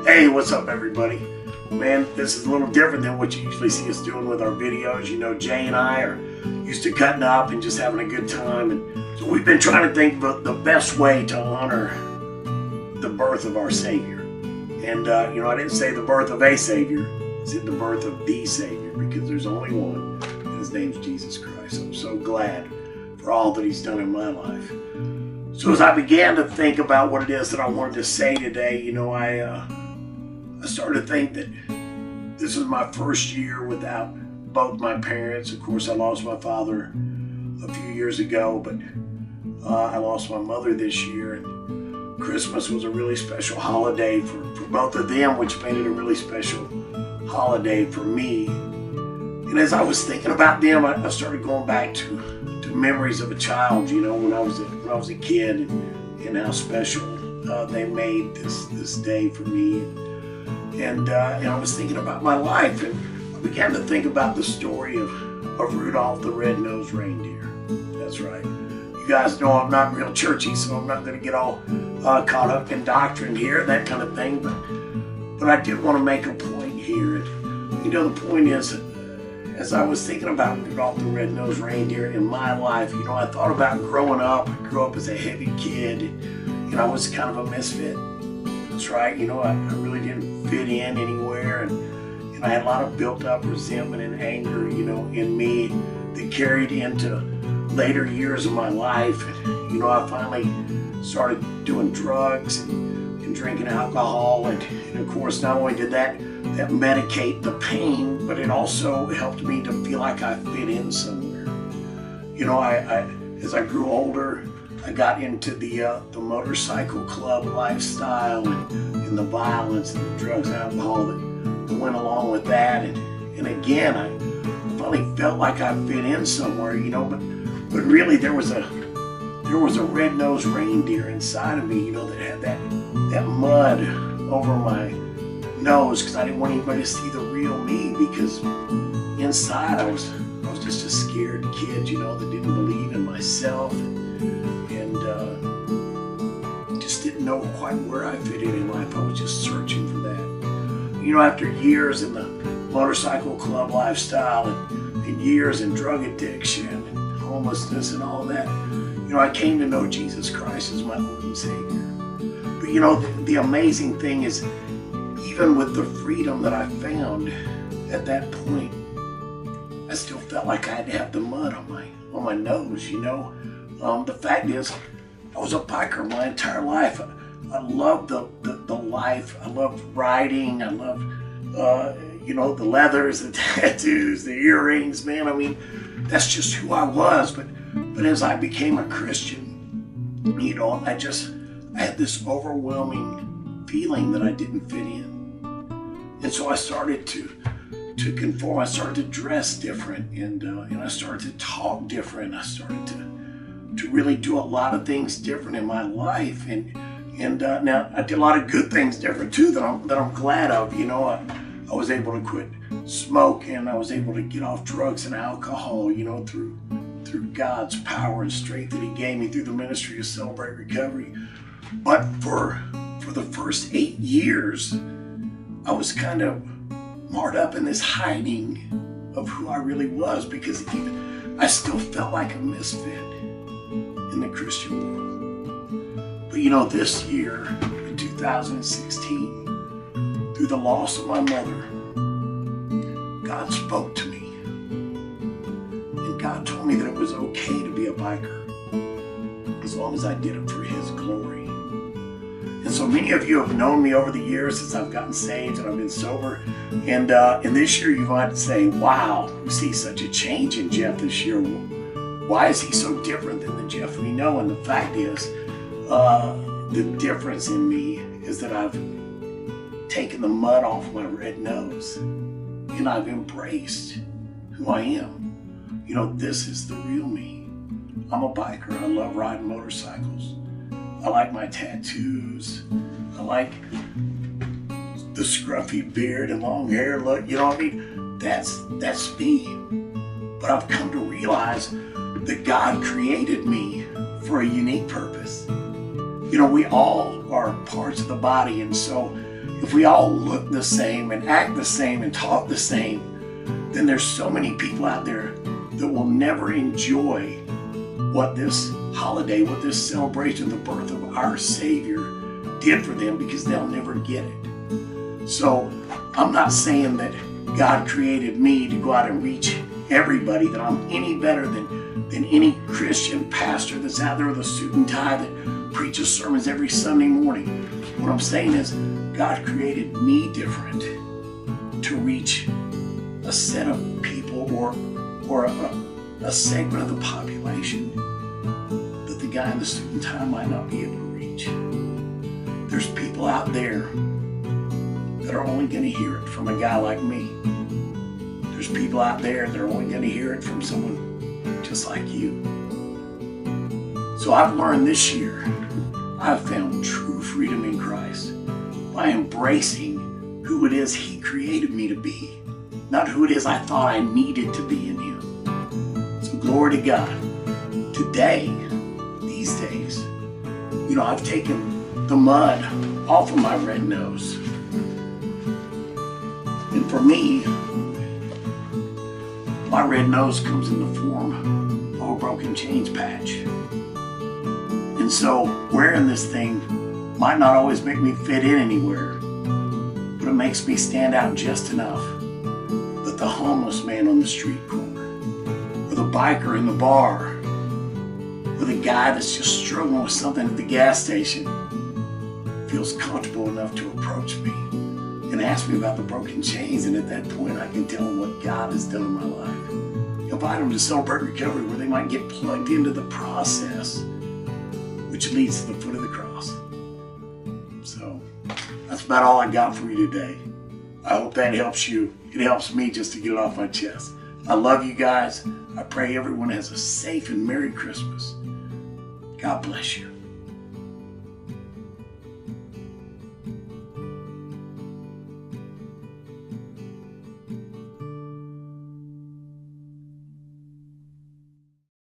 Hey, what's up, everybody? Man, this is a little different than what you usually see us doing with our videos. You know, Jay and I are used to cutting up and just having a good time. And so we've been trying to think of the best way to honor the birth of our Savior. And, I didn't say the birth of a Savior. I said the birth of the Savior, because there's only one, and his name's Jesus Christ. I'm so glad for all that he's done in my life. So as I began to think about what it is that I wanted to say today, I started to think that this was my first year without both my parents. Of course, I lost my father a few years ago, but I lost my mother this year. And Christmas was a really special holiday for both of them, which made it a really special holiday for me. And as I was thinking about them, I started going back to memories of a child, when I was a kid, and how special they made this day for me. And I was thinking about my life, and I began to think about the story of Rudolph the Red-Nosed Reindeer. That's right. You guys know I'm not real churchy, so I'm not going to get all caught up in doctrine here, that kind of thing. But I did want to make a point here. And, the point is, as I was thinking about Rudolph the Red-Nosed Reindeer in my life, I thought about growing up. I grew up as a heavy kid, and I was kind of a misfit. That's right. I really didn't fit in anywhere, and I had a lot of built up resentment and anger, in me that carried into later years of my life. And, I finally started doing drugs and drinking alcohol, and of course, not only did that medicate the pain, but it also helped me to feel like I fit in somewhere. As I grew older, I got into the motorcycle club lifestyle and the violence and the drugs and alcohol that went along with that. And again, I finally felt like I fit in somewhere, but really there was a red-nosed reindeer inside of me, that had that mud over my nose, because I didn't want anybody to see the real me, because inside I was just a scared kid, that didn't believe in myself, and just didn't know quite where I fit in life. I was just searching for that. After years in the motorcycle club lifestyle and years in drug addiction and homelessness and all that, I came to know Jesus Christ as my Lord and Savior. But the amazing thing is, even with the freedom that I found at that point, I still felt like I had to have the mud on my nose. The fact is, I was a biker my entire life. I loved the life. I loved riding. I loved the leathers, the tattoos, the earrings. Man, that's just who I was. But as I became a Christian, I had this overwhelming feeling that I didn't fit in. And so I started to conform. I started to dress different, and I started to talk different. I started to really do a lot of things different in my life. And now I did a lot of good things different too that I'm glad of. I was able to quit smoking. I was able to get off drugs and alcohol, through God's power and strength that he gave me through the ministry of Celebrate Recovery. But for the first 8 years, I was kind of marred up in this hiding of who I really was, because I still felt like a misfit in the Christian world. But this year, in 2016, through the loss of my mother, God spoke to me. And God told me that it was okay to be a biker, as long as I did it for his glory. And so many of you have known me over the years since I've gotten saved and I've been sober. And this year you might say, wow, we see such a change in Jeff this year. Why is he so different than the Jeff we know? And the fact is, the difference in me is that I've taken the mud off my red nose, and I've embraced who I am. This is the real me. I'm a biker. I love riding motorcycles. I like my tattoos. I like the scruffy beard and long hair look. That's me. But I've come to realize that God created me for a unique purpose. We all are parts of the body, and so if we all look the same and act the same and talk the same, then there's so many people out there that will never enjoy what this holiday, what this celebration of the birth of our Savior did for them, because they'll never get it. So I'm not saying that God created me to go out and reach everybody, that I'm any better than any Christian pastor that's out there with a suit and tie that preaches sermons every Sunday morning. What I'm saying is God created me different to reach a set of people or a segment of the population that the guy in the suit and tie might not be able to reach. There's people out there that are only going to hear it from a guy like me. There's people out there that are only going to hear it from someone just like you. So I've learned this year, I've found true freedom in Christ by embracing who it is He created me to be, not who it is I thought I needed to be in Him. So glory to God. Today, these days, I've taken the mud off of my red nose. And for me, my red nose comes in the form of a broken chains patch. And so wearing this thing might not always make me fit in anywhere, but it makes me stand out just enough that the homeless man on the street corner, or the biker in the bar, or the guy that's just struggling with something at the gas station feels comfortable enough to approach me and ask me about the broken chains, and at that point I can tell them what God has done in my life. Invite them to Celebrate Recovery, where they might get plugged into the process which leads to the foot of the cross. So that's about all I got for you today. I hope that helps you. It helps me just to get it off my chest. I love you guys. I pray everyone has a safe and Merry Christmas. God bless you.